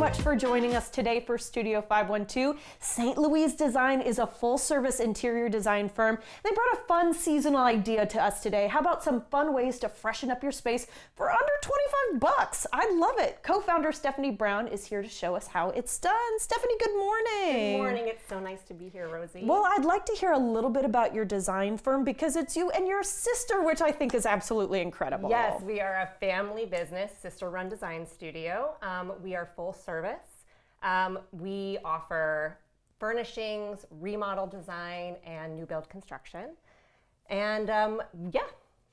much for joining us today for Studio 512. St. Louis Design is a full-service interior design firm. They brought a fun seasonal idea to us today. How about some fun ways to freshen up your space for under 25 bucks? I love it. Co-founder Stephanie Brown is here to show us how it's done. Stephanie, good morning. Good morning. It's so nice to be here, Rosie. Well, I'd like to hear a little bit about your design firm because it's you and your sister, which I think is absolutely incredible. Yes, we are a family business, sister-run design studio. We are full service. We offer furnishings, remodel design, and new build construction. And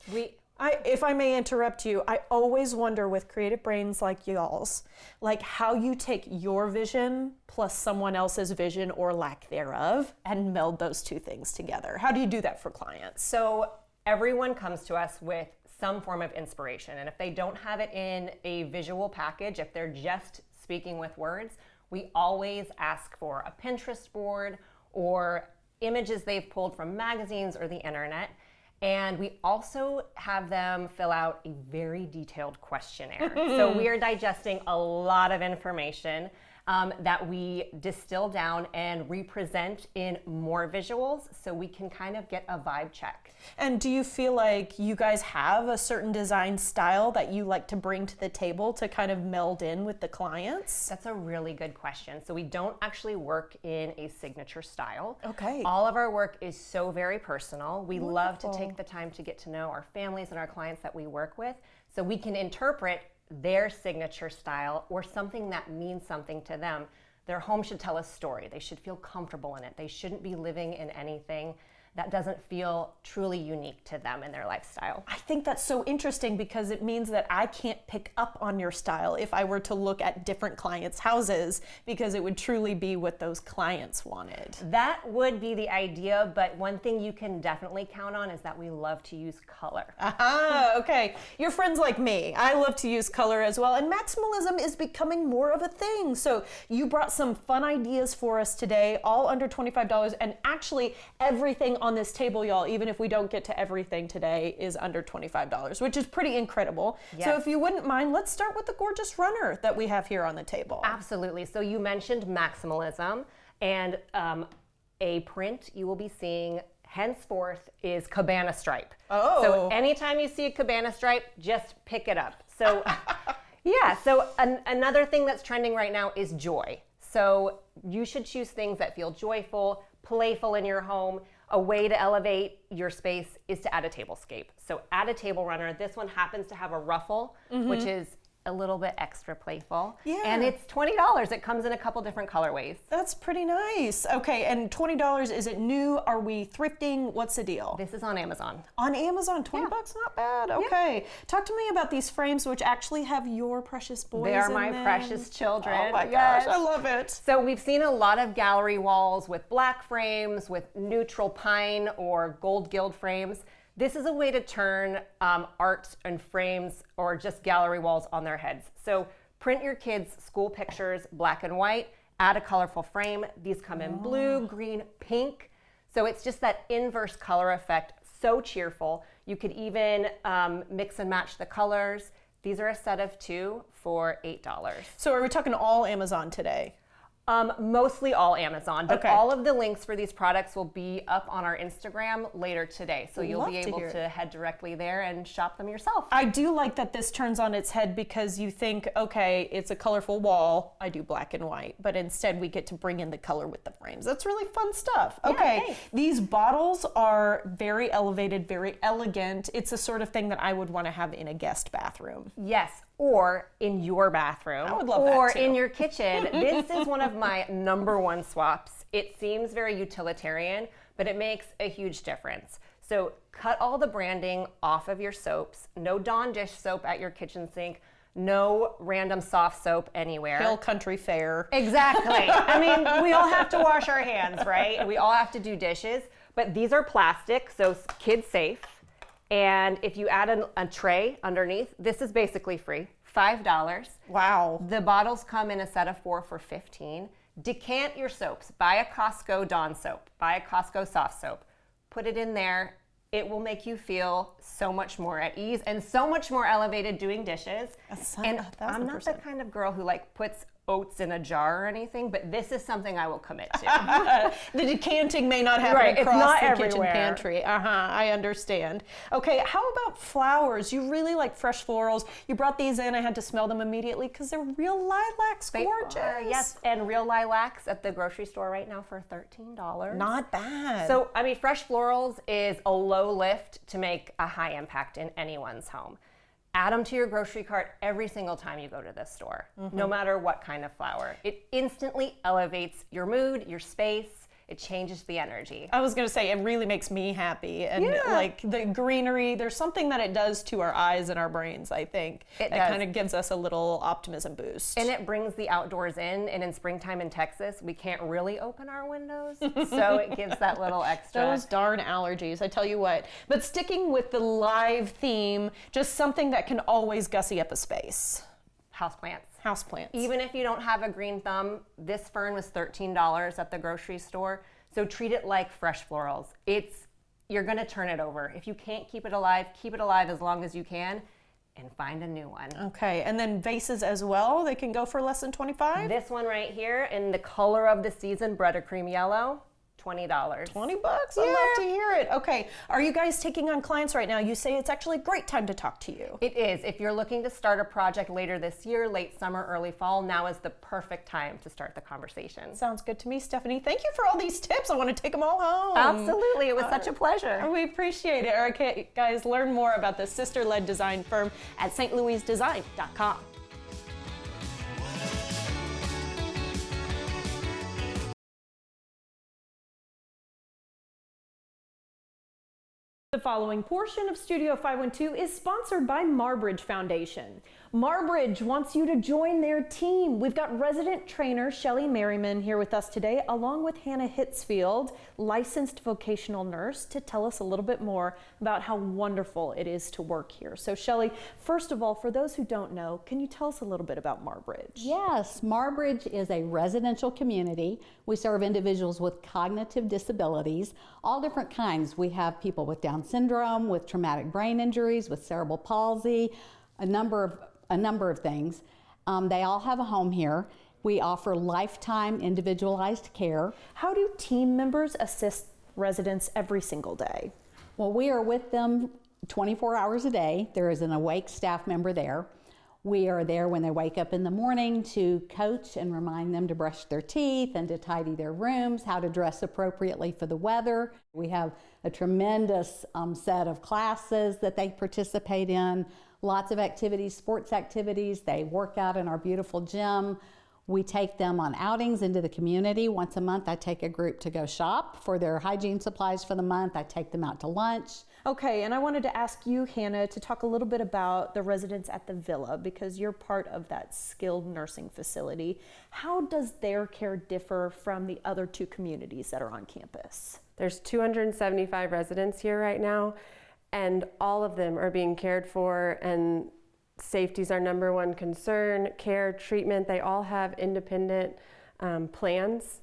if I may interrupt you, I always wonder with creative brains like y'all's, like how you take your vision plus someone else's vision or lack thereof and meld those two things together. How do you do that for clients? So everyone comes to us with some form of inspiration. And if they don't have it in a visual package, if they're just speaking with words, we always ask for a Pinterest board or images they've pulled from magazines or the internet. And we also have them fill out a very detailed questionnaire. So we are digesting a lot of information that we distill down and represent in more visuals so we can kind of get a vibe check. And do you feel like you guys have a certain design style that you like to bring to the table to kind of meld in with the clients? That's a really good question. So we don't actually work in a signature style. Okay. All of our work is so very personal. We love to Wonderful. take the time to get to know our families and our clients that we work with so we can interpret their signature style or something that means something to them. Their home should tell a story. They should feel comfortable in it. They shouldn't be living in anything that doesn't feel truly unique to them and their lifestyle. I think that's so interesting because it means that I can't pick up on your style if I were to look at different clients' houses because it would truly be what those clients wanted. That would be the idea, but one thing you can definitely count on is that we love to use color. Aha, okay. You're friends like me. I love to use color as well, and maximalism is becoming more of a thing. So you brought some fun ideas for us today, all under $25, and actually everything on this table, y'all, even if we don't get to everything today, is under $25, which is pretty incredible. Yes. So if you wouldn't mind, let's start with the gorgeous runner that we have here on the table. Absolutely. So you mentioned maximalism, and a print you will be seeing henceforth is cabana stripe. Oh. So anytime you see a cabana stripe, just pick it up. So yeah, so another thing that's trending right now is joy. So you should choose things that feel joyful, playful in your home. A way to elevate your space is to add a tablescape. So add a table runner. This one happens to have a ruffle, which is a little bit extra playful. Yeah. And it's $20. It comes in a couple different colorways. That's pretty nice. Okay, and $20, is it new? Are we thrifting? What's the deal? This is on Amazon. On Amazon, 20 Yeah. bucks, not bad. Okay. Talk to me about these frames, which actually have your precious boys They are in my them. precious children. Oh my Yes. gosh, I love it. So we've seen a lot of gallery walls with black frames, with neutral pine or gold gilt frames. This is a way to turn art and frames or just gallery walls on their heads. So print your kids' school pictures black and white, add a colorful frame. These come in blue, green, pink. So it's just that inverse color effect, so cheerful. You could even mix and match the colors. These are a set of 2 for $8. So are we talking all Amazon today? Mostly all Amazon, but Okay. all of the links for these products will be up on our Instagram later today. So you'll Love be to able hear to head directly there and shop them yourself. I do like that this turns on its head because you think, okay, it's a colorful wall. I do black and white, but instead we get to bring in the color with the frames. That's really fun stuff. Okay, thanks. these bottles are very elevated, very elegant. It's the sort of thing that I would want to have in a guest bathroom. Yes, or in your bathroom. I would love that or too. in your kitchen. This is one of my #1 swaps. It seems very utilitarian, but it makes a huge difference. So cut all the branding off of your soaps. No Dawn dish soap at your kitchen sink. No random soft soap anywhere. Hill Country Fair. Exactly. I mean, we all have to wash our hands, right? We all have to do dishes, but these are plastic, so kid safe. And if you add a tray underneath, this is basically free, $5. Wow. The bottles come in a set of 4 for $15. Decant your soaps. Buy a Costco Dawn soap. Buy a Costco soft soap. Put it in there. It will make you feel so much more at ease and so much more elevated doing dishes. And I'm not the kind of girl who puts oats in a jar or anything, but this is something I will commit to. The decanting may not happen Right, it's across not the kitchen everywhere. pantry. I understand. Okay, how about flowers? You really like fresh florals. You brought these in. I had to smell them immediately because they're real lilacs. They Gorgeous. are, yes, and real lilacs at the grocery store right now for $13. Not bad. So, I mean, fresh florals is a low lift to make a high impact in anyone's home. Add them to your grocery cart every single time you go to this store, no matter what kind of flower. It instantly elevates your mood, your space. It changes the energy. I was going to say, it really makes me happy. And like the greenery, there's something that it does to our eyes and our brains, I think. It that does. kind of gives us a little optimism boost. And it brings the outdoors in. And in springtime in Texas, we can't really open our windows. So it gives that little extra. Those darn allergies, I tell you what. But sticking with the live theme, just something that can always gussy up a space. Houseplants. Houseplants. Even if you don't have a green thumb, this fern was $13 at the grocery store. So treat it like fresh florals. You're gonna turn it over. If you can't keep it alive as long as you can and find a new one. Okay, and then vases as well, they can go for less than $25? This one right here in the color of the season, buttercream yellow, $20. $20? I'd love to hear it. Okay, are you guys taking on clients right now? You say it's actually a great time to talk to you. It is. If you're looking to start a project later this year, late summer, early fall, now is the perfect time to start the conversation. Sounds good to me, Stephanie. Thank you for all these tips. I want to take them all home. Absolutely. It was such a pleasure. We appreciate it. All right, guys, learn more about the sister-led design firm at stlouisdesign.com. The following portion of Studio 512 is sponsored by Marbridge Foundation. Marbridge wants you to join their team. We've got resident trainer Shelly Merriman here with us today, along with Hannah Hitzfield, licensed vocational nurse, to tell us a little bit more about how wonderful it is to work here. So Shelly, first of all, for those who don't know, can you tell us a little bit about Marbridge? Yes, Marbridge is a residential community. We serve individuals with cognitive disabilities, all different kinds. We have people with Down syndrome, with traumatic brain injuries, with cerebral palsy, a number of things. They all have a home here. We offer lifetime individualized care. How do team members assist residents every single day? Well, we are with them 24 hours a day. There is an awake staff member there. We are there when they wake up in the morning to coach and remind them to brush their teeth and to tidy their rooms, how to dress appropriately for the weather. We have a tremendous set of classes that they participate in, lots of activities, sports activities. They work out in our beautiful gym. We take them on outings into the community. Once a month, I take a group to go shop for their hygiene supplies for the month. I take them out to lunch. Okay, and I wanted to ask you, Hannah, to talk a little bit about the residents at the Villa, because you're part of that skilled nursing facility. How does their care differ from the other two communities that are on campus? There's 275 residents here right now, and all of them are being cared for, and safety is our number one concern. Care, treatment, they all have independent plans,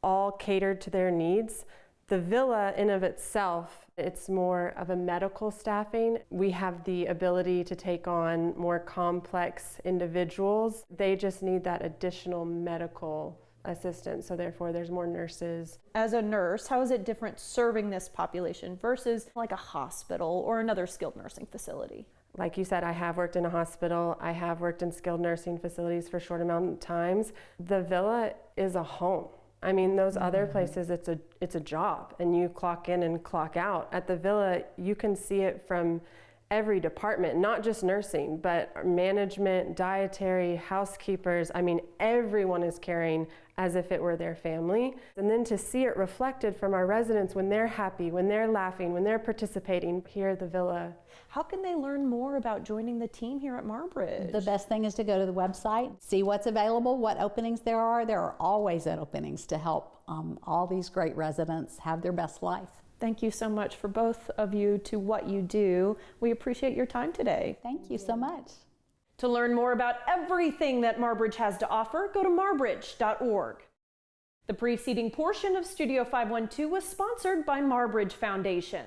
all catered to their needs. The Villa in of itself, it's more of a medical staffing. We have the ability to take on more complex individuals. They just need that additional medical assistance, so therefore there's more nurses. As a nurse, how is it different serving this population versus like a hospital or another skilled nursing facility? Like you said, I have worked in a hospital. I have worked in skilled nursing facilities for short amount of times. The Villa is a home. I mean, those other places, it's a job, and you clock in and clock out. At the Villa, you can see it from every department, not just nursing, but management, dietary, housekeepers. I mean, everyone is caring as if it were their family. And then to see it reflected from our residents when they're happy, when they're laughing, when they're participating here at the Villa. How can they learn more about joining the team here at Marbridge? The best thing is to go to the website, see what's available, what openings there are. There are always openings to help all these great residents have their best life. Thank you so much for both of you to what you do. We appreciate your time today. Thank you so much. To learn more about everything that Marbridge has to offer, go to marbridge.org. The preceding portion of Studio 512 was sponsored by Marbridge Foundation.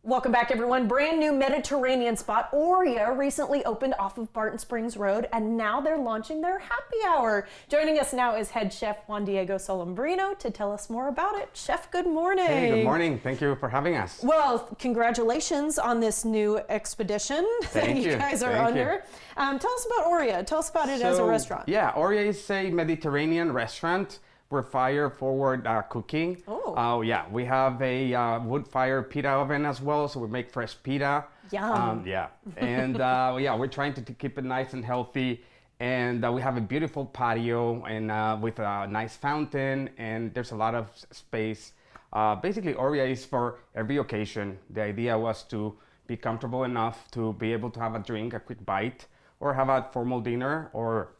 Welcome back, everyone. Brand new Mediterranean spot, Oria, recently opened off of Barton Springs Road, and now they're launching their happy hour. Joining us now is head chef Juan Diego Solombrino to tell us more about it. Chef, good morning. Hey, good morning. Thank you for having us. Well, congratulations on this new expedition that you guys are under. Tell us about Oria. Tell us about it as a restaurant. Yeah, Oria is a Mediterranean restaurant. We're fire-forward cooking. Oh. Yeah, we have a wood-fire pita oven as well, so we make fresh pita. Yum. Yeah, and yeah, we're trying to keep it nice and healthy. And we have a beautiful patio and with a nice fountain, and there's a lot of space. Basically, Oria is for every occasion. The idea was to be comfortable enough to be able to have a drink, a quick bite, or have a formal dinner, or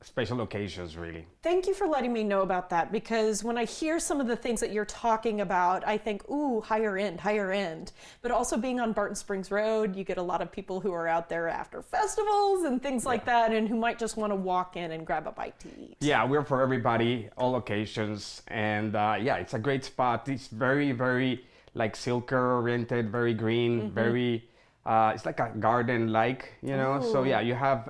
special occasions, really. Thank you for letting me know about that, because when I hear some of the things that you're talking about, I think, ooh, higher end. But also being on Barton Springs Road, you get a lot of people who are out there after festivals and things like that, and who might just want to walk in and grab a bite to eat. Yeah, we're for everybody, all occasions, and yeah, it's a great spot. It's very, very like silker oriented, very green, very, it's like a garden-like, you know? So yeah,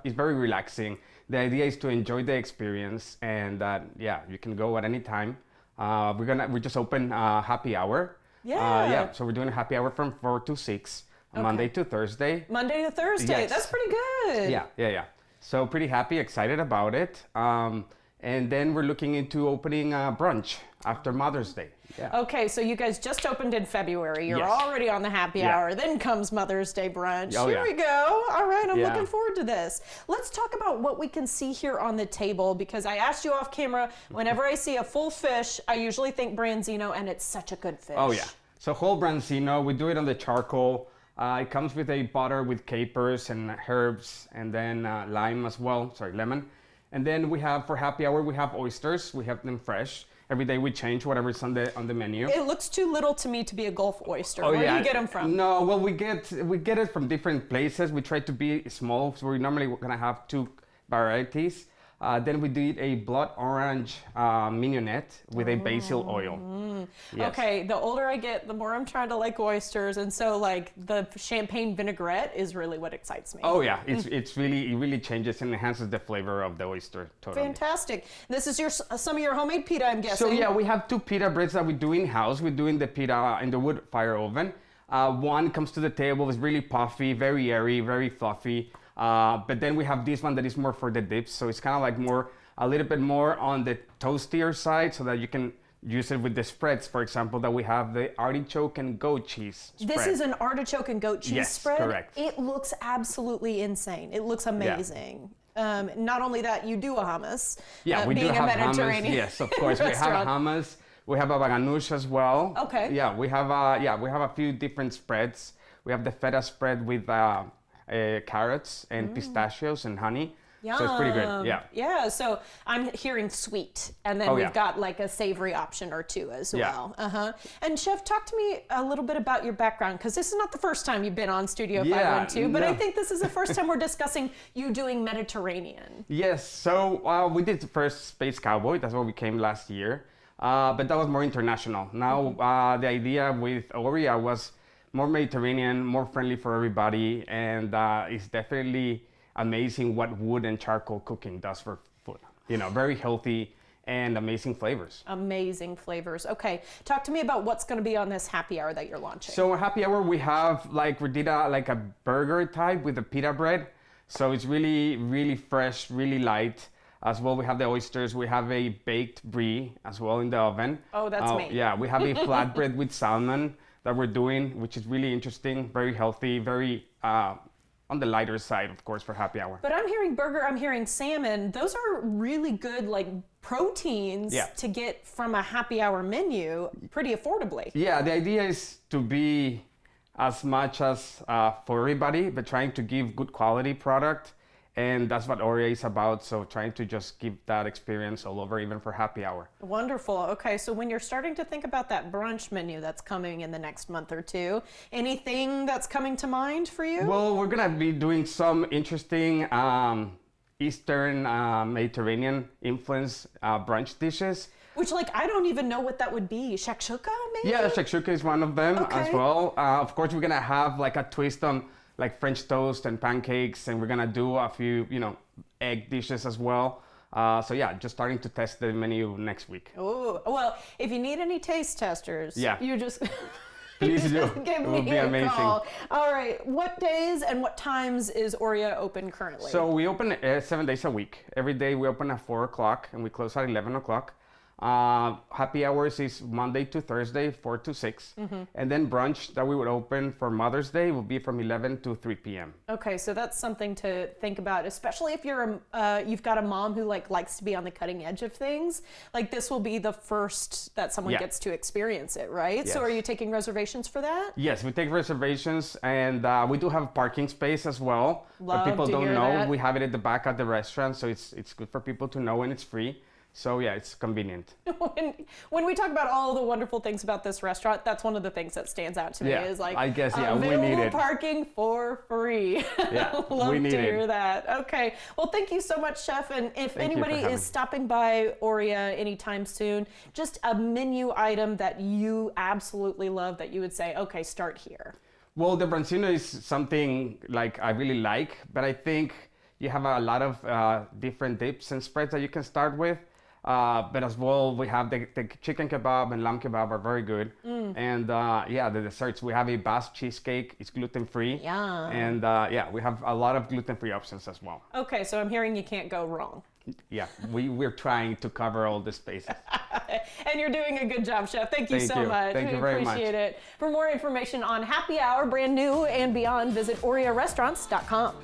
it's very relaxing. The idea is to enjoy the experience, and yeah, you can go at any time. We just open happy hour. Yeah. So we're doing a happy hour from 4 to 6, Monday to Thursday. Monday to Thursday. Yes. That's pretty good. Yeah. So pretty happy, excited about it. And then we're looking into opening brunch after Mother's Day. Yeah. Okay, so you guys just opened in February. You're Yes. already on the happy hour. Then comes Mother's Day brunch. Oh, Here yeah. we go. All right, I'm Yeah. looking forward to this. Let's talk about what we can see here on the table, because I asked you off camera, whenever I see a full fish, I usually think branzino, and it's such a good fish. Oh yeah. So whole branzino, we do it on the charcoal. It comes with a butter with capers and herbs, and then lime as well. Sorry, lemon. And then we have, for happy hour, we have oysters. We have them fresh. Every day we change whatever's on the menu. It looks too little to me to be a Gulf oyster. Oh, Where yeah. do you get them from? No, well, we get it from different places. We try to be small, so we're normally gonna have 2 varieties. Then we do a blood orange mignonette with a basil oil. Yes. Okay, the older I get, the more I'm trying to like oysters, and so like the champagne vinaigrette is really what excites me. Oh yeah, it really changes and enhances the flavor of the oyster totally. Fantastic. This is some of your homemade pita, I'm guessing. So yeah, we have 2 pita breads that we do in-house. We're doing the pita in the wood fire oven. One comes to the table, is really puffy, very airy, very fluffy. But then we have this one that is more for the dips. So it's kind of like a little bit more on the toastier side, so that you can use it with the spreads. For example, that we have the artichoke and goat cheese spread. This is an artichoke and goat cheese Yes, spread. correct. It looks absolutely insane. It looks amazing. Not only that, you do a hummus. Yeah, we do being have a Mediterranean hummus. Yes, of course. We have a restaurant. hummus. We have a baganoush as well. Okay. Yeah, we have a few different spreads. We have the feta spread with carrots and pistachios and honey. Yum. So it's pretty good. Yeah. Yeah, so I'm hearing sweet, and then Oh, we've yeah. got like a savory option or two as Yeah. well. And Chef, talk to me a little bit about your background, because this is not the first time you've been on Studio Yeah, 512, but I no. think this is the first time we're discussing you doing Mediterranean. Yes. So we did the first Space Cowboy. That's what we came last year. But that was more international. Now the idea with Oria was more Mediterranean, more friendly for everybody, and it's definitely amazing what wood and charcoal cooking does for food. You know, very healthy and amazing flavors. Amazing flavors. Okay, talk to me about what's going to be on this happy hour that you're launching. So happy hour, we have we did a burger type with the pita bread. So it's really fresh, really light. As well, we have the oysters. We have a baked brie as well in the oven. Oh, that's me. Yeah, we have a flatbread with salmon that we're doing, which is really interesting, very healthy, very on the lighter side, of course, for happy hour. But I'm hearing burger, I'm hearing salmon. Those are really good like proteins to get from a happy hour menu pretty affordably. Yeah, the idea is to be as much as for everybody, but trying to give good quality product. And that's what Oria is about. So trying to just give that experience all over, even for happy hour. Wonderful. Okay, so when you're starting to think about that brunch menu that's coming in the next month or two, anything that's coming to mind for you? Well, we're gonna be doing some interesting Eastern Mediterranean influence brunch dishes. Which, like, I don't even know what that would be. Shakshuka, maybe? Yeah, shakshuka is one of them as Okay. well. Of course, we're gonna have like a twist on like French toast and pancakes, and we're gonna do a few, egg dishes as well. So yeah, just starting to test the menu next week. Oh, well, if you need any taste testers, Yeah. you just Please do. just give It would me be a amazing. call. All right, what days and what times is Oria open currently? So we open 7 days a week. Every day we open at 4 o'clock and we close at 11 o'clock. Happy hours is Monday to Thursday, 4 to 6. And then brunch that we would open for Mother's Day will be from 11 to 3 p.m. Okay, so that's something to think about, especially if you've got a mom who likes to be on the cutting edge of things. Like, this will be the first that someone Yeah. gets to experience it, right? So Yes. are you taking reservations for that? Yes, we take reservations, and we do have a parking space as well. Love But people to don't hear know. that. We have it at the back at the restaurant, so it's good for people to know, and it's free. So yeah, it's convenient. When we talk about all the wonderful things about this restaurant, that's one of the things that stands out to me Yeah, is like, I guess, yeah, we available need it. parking for free. Yeah, Love we to need hear it. that. Okay, well, thank you so much, Chef. And if Thank you for anybody having is me. stopping by Oria anytime soon, just a menu item that you absolutely love that you would say, okay, start here. Well, the brancino is something like I really like, but I think you have a lot of different dips and spreads that you can start with. But as well, we have the chicken kebab and lamb kebab are very good. And yeah, the desserts, we have a Basque cheesecake. It's gluten-free. Yum. And yeah, we have a lot of gluten-free options as well. Okay, so I'm hearing you can't go wrong. Yeah, we're trying to cover all the spaces. And you're doing a good job, Chef. Thank you Thank so you. much. Thank you We very much. appreciate it. For more information on Happy Hour, brand new and beyond, visit oriarestaurants.com.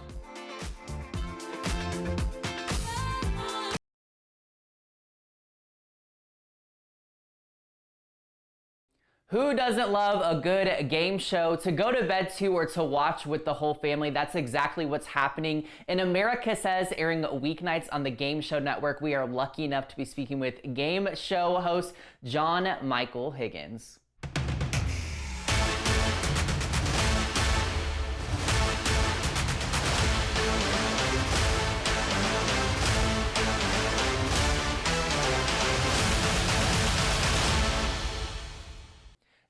Who doesn't love a good game show to go to bed to or to watch with the whole family? That's exactly what's happening in America Says, airing weeknights on the Game Show Network. We are lucky enough to be speaking with game show host John Michael Higgins.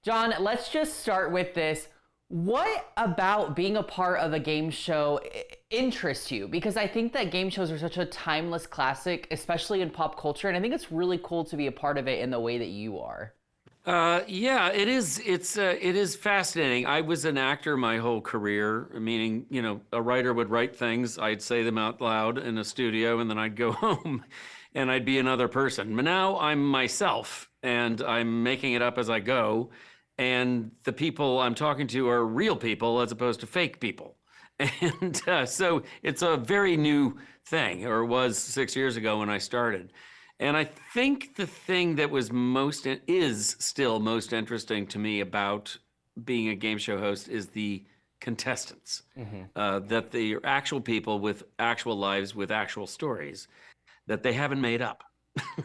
John, let's just start with this. What about being a part of a game show interests you? Because I think that game shows are such a timeless classic, especially in pop culture, and I think it's really cool to be a part of it in the way that you are. Yeah, it is. It is fascinating. I was an actor my whole career, meaning, a writer would write things, I'd say them out loud in a studio, and then I'd go home and I'd be another person. But now I'm myself and I'm making it up as I go. And the people I'm talking to are real people as opposed to fake people. And so it's a very new thing, or was 6 years ago when I started. And I think the thing that is still most interesting to me about being a game show host is the contestants. That they are actual people with actual lives, with actual stories that they haven't made up.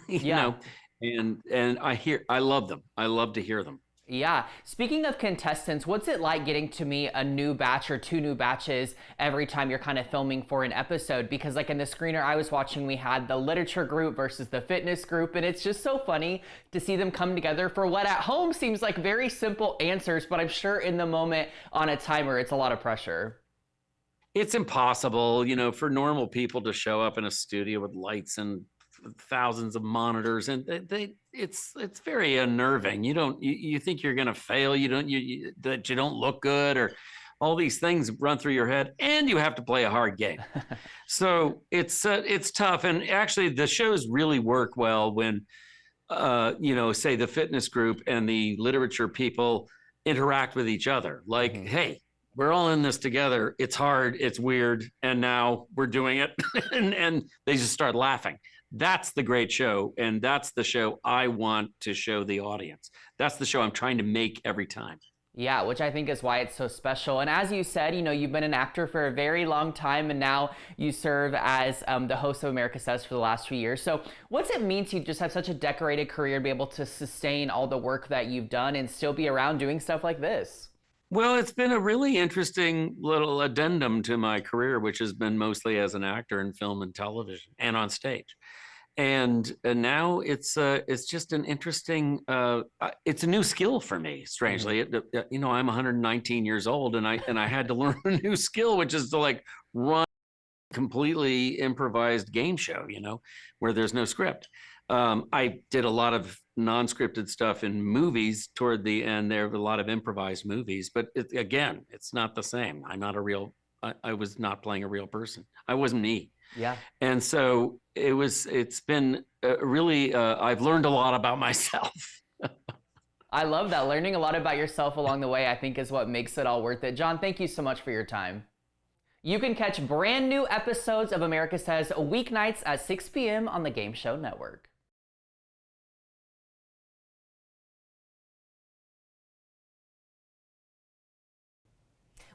you know? And I love them. I love to hear them. Yeah. Speaking of contestants, what's it like getting to meet a new batch or two new batches every time you're kind of filming for an episode? Because like in the screener I was watching, we had the literature group versus the fitness group, and it's just so funny to see them come together for what at home seems like very simple answers, but I'm sure in the moment on a timer, it's a lot of pressure. It's impossible, for normal people to show up in a studio with lights and thousands of monitors, and it's very unnerving. You think you're going to fail, that you don't look good, or all these things run through your head, and you have to play a hard game. So it's tough. And actually the shows really work well when say the fitness group and the literature people interact with each other. Like, hey, we're all in this together. It's hard, it's weird, and now we're doing it. and they just start laughing. That's the great show, and that's the show I want to show the audience. That's the show I'm trying to make every time. Yeah, which I think is why it's so special. And as you said, you've been an actor for a very long time, and now you serve as the host of America Says for the last few years. So what's it mean to just have such a decorated career and be able to sustain all the work that you've done and still be around doing stuff like this? Well, it's been a really interesting little addendum to my career, which has been mostly as an actor in film and television and on stage. And now it's just an interesting, it's a new skill for me, strangely. You know, I'm 119 years old, and I had to learn a new skill, which is to like run completely improvised game show, you know, where there's no script. I did a lot of non-scripted stuff in movies toward the end. There were a lot of improvised movies, but again, it's not the same. I was not playing a real person. I wasn't me. Yeah. And so it's been really, I've learned a lot about myself. I love that. Learning a lot about yourself along the way, I think, is what makes it all worth it. John, thank you so much for your time. You can catch brand new episodes of America Says weeknights at 6 p.m. on the Game Show Network.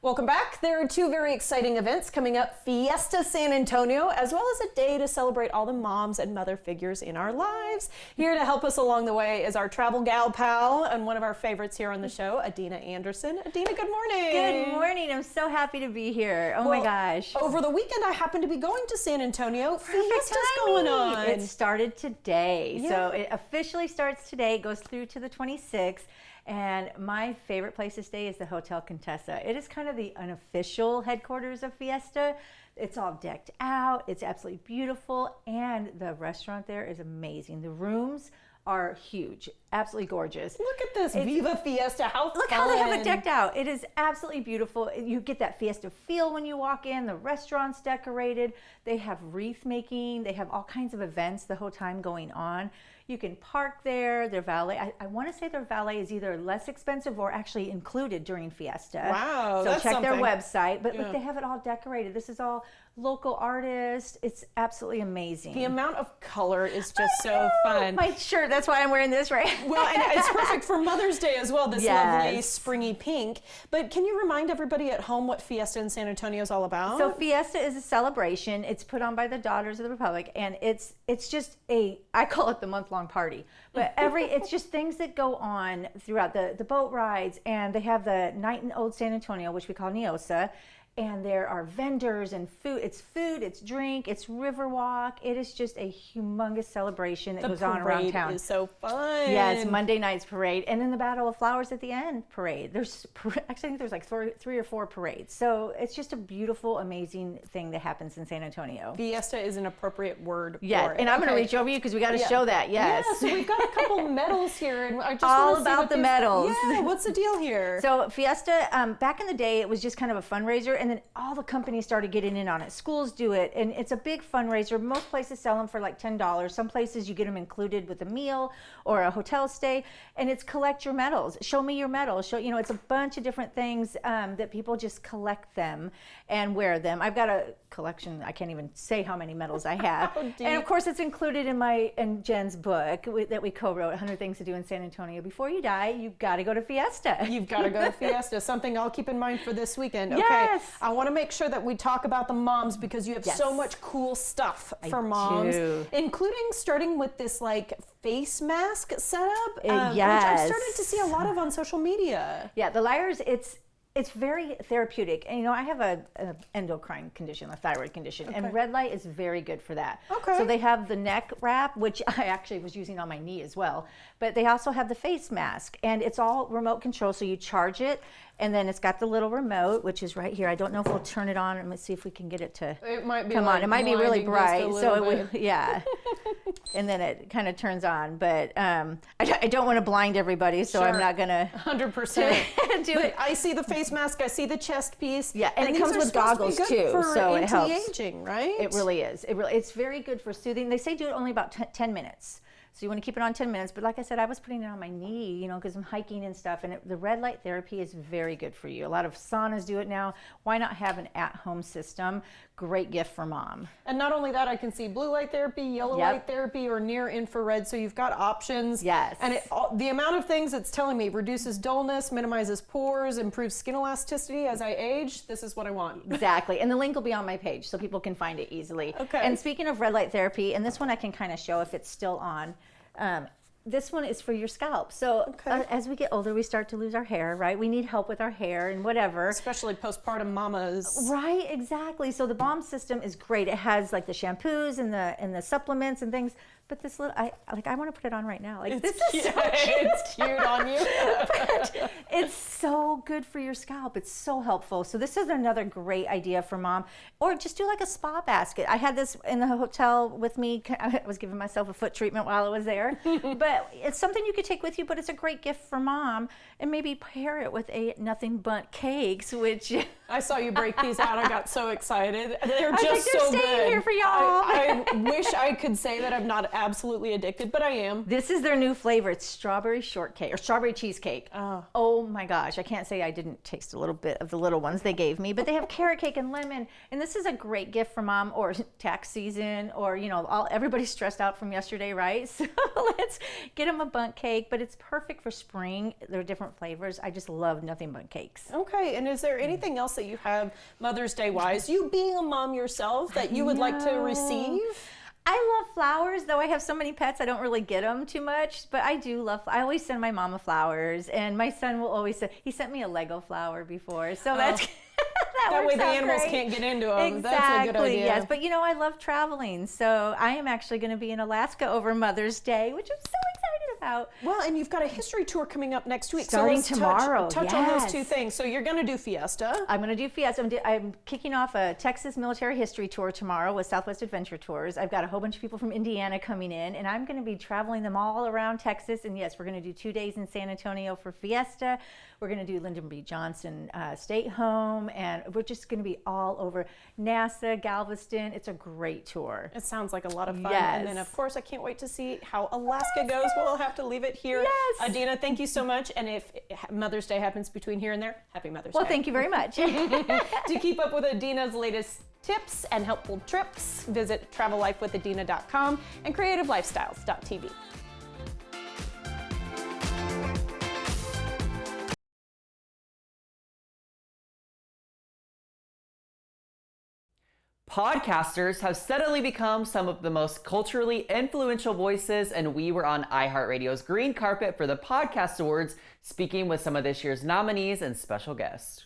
Welcome back. There are two very exciting events coming up. Fiesta San Antonio, as well as a day to celebrate all the moms and mother figures in our lives. Here to help us along the way is our travel gal pal and one of our favorites here on the show, Adina Anderson. Adina, good morning. Good morning. I'm so happy to be here. Oh my gosh. Over the weekend, I happened to be going to San Antonio. Perfect Fiesta's timing. going on. It started today. Yeah. So it officially starts today, goes through to the 26th. And my favorite place to stay is the Hotel Contessa. It is kind of the unofficial headquarters of Fiesta. It's all decked out. It's absolutely beautiful. And the restaurant there is amazing. The rooms are huge, absolutely gorgeous. Look at this Viva Fiesta. How Look how they have it decked out. It is absolutely beautiful. You get that Fiesta feel when you walk in. The restaurant's decorated. They have wreath making. They have all kinds of events the whole time going on. You can park there. Their valet, I want to say their valet is either less expensive or actually included during Fiesta. Wow, so that's check their something. website. But look, they have it all decorated. This is all local artists. It's absolutely amazing. The amount of color is just so fun. My shirt, that's why I'm wearing this, right? Well, and it's perfect for Mother's Day as well, this Yes. lovely springy pink. But can you remind everybody at home what Fiesta in San Antonio is all about? So Fiesta is a celebration. It's put on by the Daughters of the Republic, and it's just I call it the month-long party. But it's just things that go on throughout the boat rides, and they have the night in Old San Antonio, which we call Neosa. And there are vendors and food. It's drink. It's river walk. It is just a humongous celebration that goes on around town. The parade is so fun. Yes, Monday night's parade, and then the Battle of Flowers at the end parade. Actually, I think there's like three or four parades. So it's just a beautiful, amazing thing that happens in San Antonio. Fiesta is an appropriate word Yeah, for it. and I'm going to Okay. reach over you because we got to show that. Yes. Yeah, so we've got a couple medals here, and I just All wanna see about what the these- medals. Yeah, what's the deal here? So Fiesta, back in the day, it was just kind of a fundraiser, and then all the companies started getting in on it. Schools do it, and it's a big fundraiser. Most places sell them for like $10. Some places you get them included with a meal or a hotel stay, and it's collect your medals. Show me your medals. It's a bunch of different things that people just collect them and wear them. I've got a collection. I can't even say how many medals I have. And of course, it's included in Jen's book that we co-wrote, 100 Things to Do in San Antonio. Before you die, you've got to go to Fiesta. You've got to go to Fiesta, something I'll keep in mind for this weekend. Okay, Yes. I want to make sure that we talk about the moms because you have Yes. so much cool stuff I for moms, do. including starting with this like face mask setup, which I've Yes. started to see a lot of on social media. Yeah, the Lyres, it's very therapeutic. And I have a endocrine condition, a thyroid condition, and red light is very good for that. Okay. So they have the neck wrap, which I actually was using on my knee as well. But they also have the face mask, and it's all remote control. So you charge it, and then it's got the little remote, which is right here. I don't know if we'll turn it on. Let's see if we can get it to It might be come like on. It might be really blinding just a bright, so little bit. yeah. And then it kind of turns on. But I don't want to blind everybody, so I'm Sure. not gonna 100%. do But it. I see the face mask, I see the chest piece. Yeah, and it these comes are with supposed to be goggles, good too, for so it helps. anti-aging, right? It really is. It's very good for soothing. They say do it only about 10 minutes. So you want to keep it on 10 minutes. But like I said, I was putting it on my knee, because I'm hiking and stuff. And the red light therapy is very good for you. A lot of saunas do it now. Why not have an at-home system? Great gift for mom. And not only that, I can see blue light therapy, yellow Yep. light therapy, or near infrared. So you've got options. Yes. And the amount of things it's telling me reduces dullness, minimizes pores, improves skin elasticity as I age. This is what I want. Exactly. And the link will be on my page so people can find it easily. Okay. And speaking of red light therapy, and this one I can kind of show if it's still on. this one is for your scalp. So as we get older, we start to lose our hair, right? We need help with our hair and whatever. Especially postpartum mamas. Right, exactly. So the balm system is great. It has like the shampoos and the supplements and things. But this little, I want to put it on right now. Like, this is so cute. It's cute on you. But it's so good for your scalp. It's so helpful. So this is another great idea for mom. Or just do like a spa basket. I had this in the hotel with me. I was giving myself a foot treatment while I was there. But it's something you could take with you, but it's a great gift for mom. And maybe pair it with a nothing but cakes, which... I saw you break these out. I got so excited. They're just like, they're so staying good. here for y'all. I wish I could say that I'm not absolutely addicted, but I am. This is their new flavor. It's strawberry shortcake or strawberry cheesecake. Oh my gosh. I can't say I didn't taste a little bit of the little ones they gave me, but they have carrot cake and lemon. And this is a great gift for mom or tax season or, you know, everybody's stressed out from yesterday, right? So let's get them a bundt cake, but it's perfect for spring. They're different flavors. I just love nothing but cakes. Okay, and is there anything else that you have Mother's Day wise, you being a mom yourself, that you would like to receive? I love flowers, though I have so many pets, I don't really get them too much, but I do love, I always send my mama flowers, and my son will always send, he sent me a Lego flower before, so that's, that way the out animals great. can't get into them. Exactly, That's a good idea. yes, but you know, I love traveling, so I am actually going to be in Alaska over Mother's Day, which I'm so excited about. Well, and you've got a history tour coming up next week. Starting so let's tomorrow, touch on those yes. two things. So you're going to do Fiesta. I'm going to do Fiesta. I'm kicking off a Texas military history tour tomorrow with Southwest Adventure Tours. I've got a whole bunch of people from Indiana coming in, and I'm going to be traveling them all around Texas. And yes, we're going to do 2 days in San Antonio for Fiesta. We're going to do Lyndon B. Johnson State Home, and we're just going to be all over NASA, Galveston. It's a great tour. It sounds like a lot of fun. Yes. And then, of course, I can't wait to see how Alaska goes. We'll have to leave it here. Yes. Adina, thank you so much. And if Mother's Day happens between here and there, happy Mother's Well, Day. thank you very much. To keep up with Adina's latest tips and helpful trips, visit travellifewithadina.com and creativelifestyles.tv. Podcasters have steadily become some of the most culturally influential voices, and we were on iHeartRadio's green carpet for the Podcast Awards, speaking with some of this year's nominees and special guests.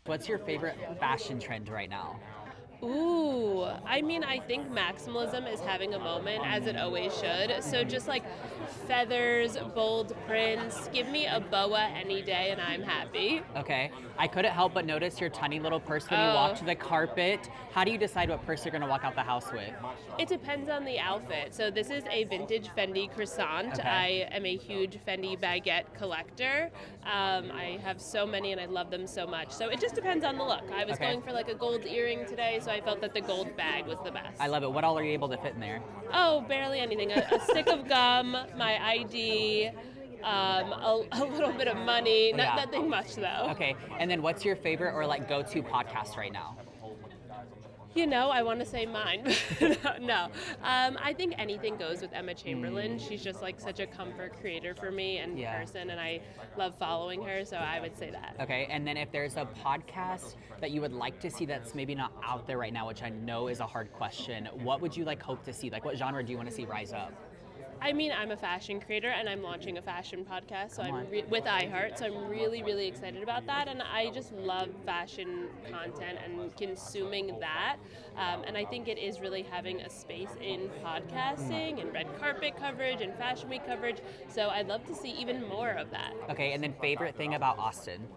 What's your favorite fashion trend right now? Ooh, I mean, I think maximalism is having a moment, as it always should. So just like feathers, bold prints, give me a boa any day and I'm happy. Okay, I couldn't help but notice your tiny little purse when you walk to the carpet. How do you decide what purse you're gonna walk out the house with? It depends on the outfit. So this is a vintage Fendi croissant. Okay. I am a huge Fendi baguette collector. I have so many and I love them so much. So it just depends on the look. I was going for like a gold earring today, so I felt that the gold bag was the best. I love it. What all are you able to fit in there? Oh, barely anything. A stick of gum, my ID, a little bit of money. Nothing much though. Okay, and then what's your favorite or like go-to podcast right now? You know, I want to say mine. No. I think anything goes with Emma Chamberlain. She's just like such a comfort creator for me and person, and I love following her, so I would say that. Okay, and then if there's a podcast that you would like to see that's maybe not out there right now, which I know is a hard question, what would you like hope to see? Like what genre do you want to see rise up? I mean, I'm a fashion creator and I'm launching a fashion podcast, so I'm with iHeart, so I'm really, really excited about that. And I just love fashion content and consuming that. And I think it is really having a space in podcasting and red carpet coverage and fashion week coverage. So I'd love to see even more of that. Okay, and then favorite thing about Austin?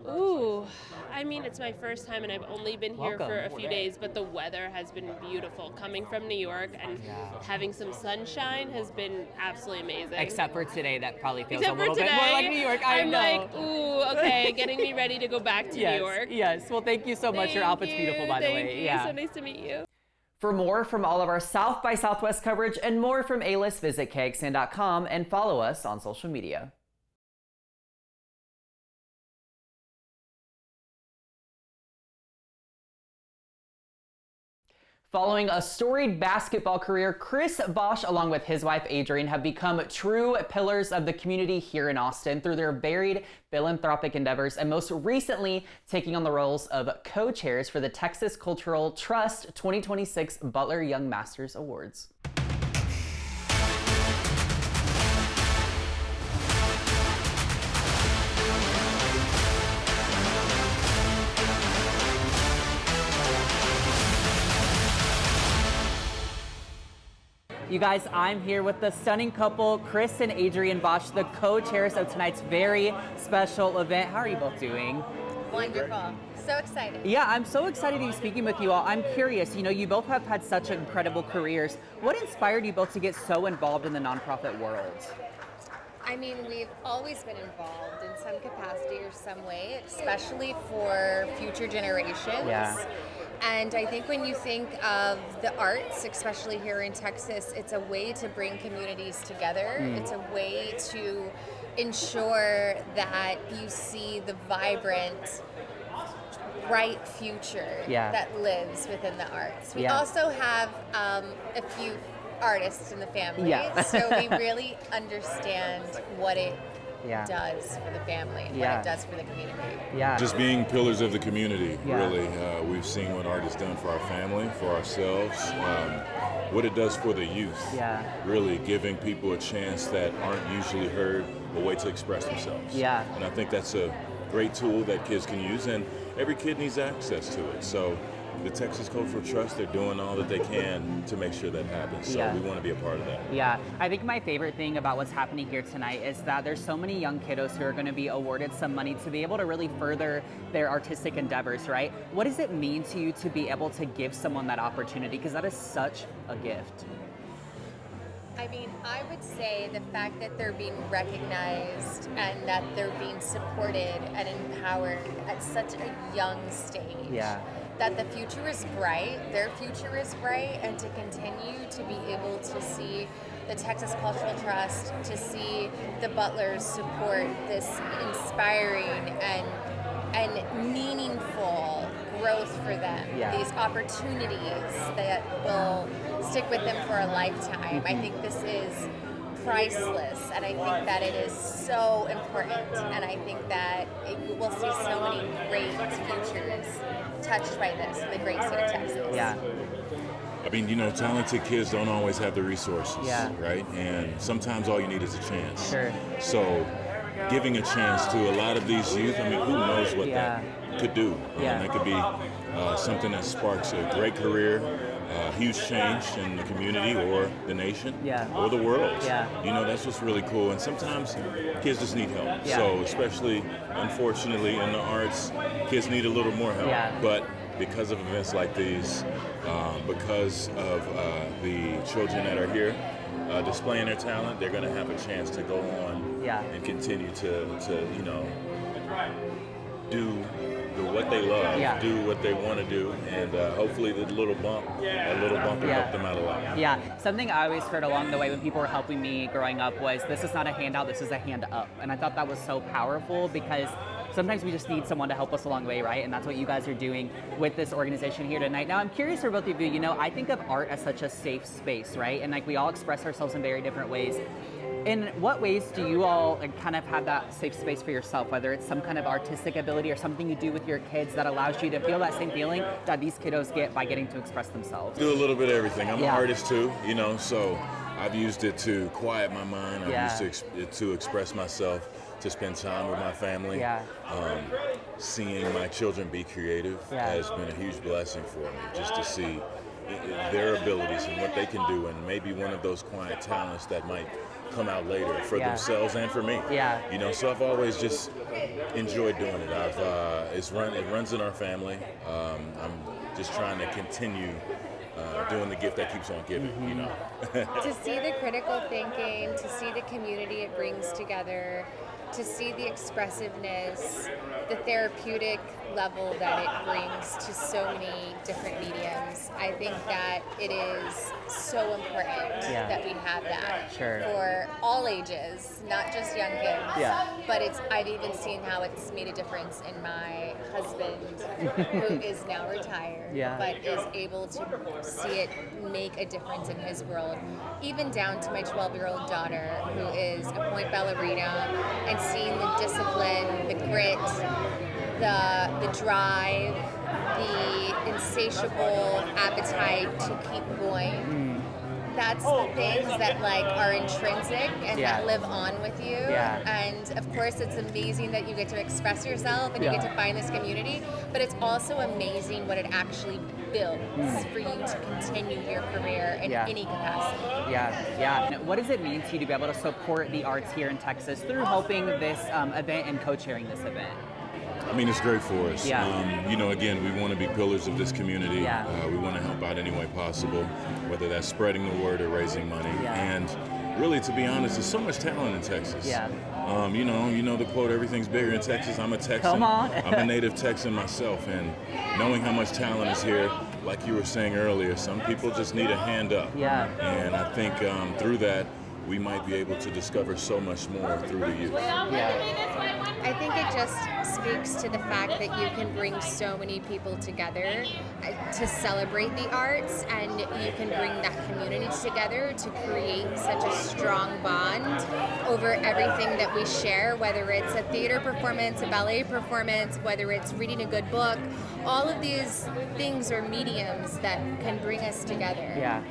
Ooh, I mean, it's my first time and I've only been here Welcome. for a few days, but the weather has been beautiful. Coming from New York and having some sunshine has been absolutely amazing. Except for today, that probably feels Except a little for today, bit more like New York. I I'm know. like, ooh, okay, getting me ready to go back to Yes, New York. yes. Well, thank you so much. Your outfit's beautiful, by the way. Thank you. Yeah. So nice to meet you. For more from all of our South by Southwest coverage and more from A-List, visit KXAN.com and follow us on social media. Following a storied basketball career, Chris Bosch, along with his wife Adrienne, have become true pillars of the community here in Austin through their varied philanthropic endeavors, and most recently taking on the roles of co-chairs for the Texas Cultural Trust 2026 Butler Young Masters Awards. You guys, I'm here with the stunning couple, Chris and Adrienne Bosch, the co-chairs of tonight's very special event. How are you both doing? Wonderful. So excited. Yeah, I'm so excited to be speaking with you all. I'm curious, you both have had such incredible careers. What inspired you both to get so involved in the nonprofit world? I mean, we've always been involved in some capacity or some way, especially for future generations. Yeah. And I think when you think of the arts, especially here in Texas, it's a way to bring communities together. It's a way to ensure that you see the vibrant, bright future that lives within the arts. We also have a few artists in the family, so we really understand what it does for the family and what it does for the community. Just being pillars of the community, really. We've seen what art has done for our family, for ourselves, what it does for the youth. Really giving people a chance that aren't usually heard, a way to express themselves. And I think that's a great tool that kids can use, and every kid needs access to it. So the Texas Cultural Trust, they're doing all that they can to make sure that happens. So we want to be a part of that. Yeah, I think my favorite thing about what's happening here tonight is that there's so many young kiddos who are going to be awarded some money to be able to really further their artistic endeavors, right? What does it mean to you to be able to give someone that opportunity? Because that is such a gift. I mean, I would say the fact that they're being recognized and that they're being supported and empowered at such a young stage. That the future is bright, their future is bright, and to continue to be able to see the Texas Cultural Trust, to see the Butlers support this inspiring and meaningful growth for them, these opportunities that will stick with them for a lifetime. I think this is priceless, and I think that it is so important, and I think that we'll see so many great futures touched by this in the great state of Texas. I mean, talented kids don't always have the resources, right? And sometimes all you need is a chance. So giving a chance to a lot of these youth, I mean, who knows what that could do? That could be something that sparks a great career, huge change in the community or the nation or the world. That's what's really cool. And sometimes kids just need help. So especially, unfortunately, in the arts, kids need a little more help. But because of events like these, because of the children that are here displaying their talent, they're going to have a chance to go on and continue to do what they love, do what they want to do, and hopefully that little bump will help them out a lot. Something I always heard along the way when people were helping me growing up was, this is not a handout, this is a hand up. And I thought that was so powerful, because sometimes we just need someone to help us along the way, right? And that's what you guys are doing with this organization here tonight. Now, I'm curious for both of you, I think of art as such a safe space, right? And we all express ourselves in very different ways. In what ways do you all kind of have that safe space for yourself, whether it's some kind of artistic ability or something you do with your kids that allows you to feel that same feeling that these kiddos get by getting to express themselves? Do a little bit of everything. I'm an artist too, so I've used it to quiet my mind. I've used it to express myself, to spend time with my family. Seeing my children be creative has been a huge blessing for me, just to see their abilities and what they can do, and maybe one of those quiet talents that might come out later for themselves and for me. So I've always just enjoyed doing it. It runs in our family. I'm just trying to continue doing the gift that keeps on giving, To see the critical thinking, to see the community it brings together, to see the expressiveness, the therapeutic level that it brings to so many different mediums. I think that it is so important that we have that for all ages, not just young kids. But I've even seen how it's made a difference in my husband, who is now retired, but is able to see it make a difference in his world, even down to my 12-year-old daughter, who is a point ballerina, and seeing the discipline, the grit, the drive, the insatiable appetite to keep going. That's the things that like are intrinsic and that live on with you. And of course, it's amazing that you get to express yourself and you get to find this community, but it's also amazing what it actually builds for you to continue your career in any capacity. And what does it mean to you to be able to support the arts here in Texas through helping this event and co-chairing this event? I mean, it's great for us. You know, again, we want to be pillars of this community. We want to help out any way possible, whether that's spreading the word or raising money. And really, to be honest, there's so much talent in Texas. You know the quote, everything's bigger in Texas. I'm a Texan. Come on. I'm a native Texan myself, and knowing how much talent is here, like you were saying earlier, some people just need a hand up. And I think through that, we might be able to discover so much more through the youth. I think it just speaks to the fact that you can bring so many people together to celebrate the arts, and you can bring that community together to create such a strong bond over everything that we share, whether it's a theater performance, a ballet performance, whether it's reading a good book. All of these things are mediums that can bring us together.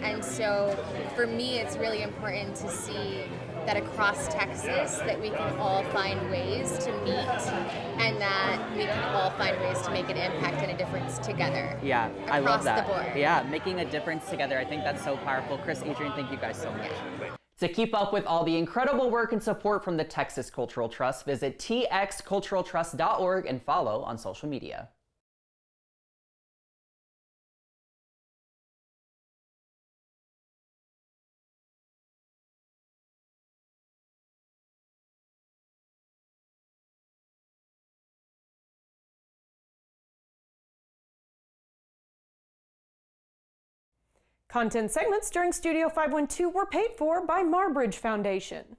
And so for me, it's really important to see that across Texas that we can all find ways to meet and that we can all find ways to make an impact and a difference together. I love that. Across the board. Making a difference together. I think that's so powerful. Chris, Adrian, thank you guys so much. To keep up with all the incredible work and support from the Texas Cultural Trust, visit txculturaltrust.org and follow on social media. Content segments during Studio 512 were paid for by Marbridge Foundation.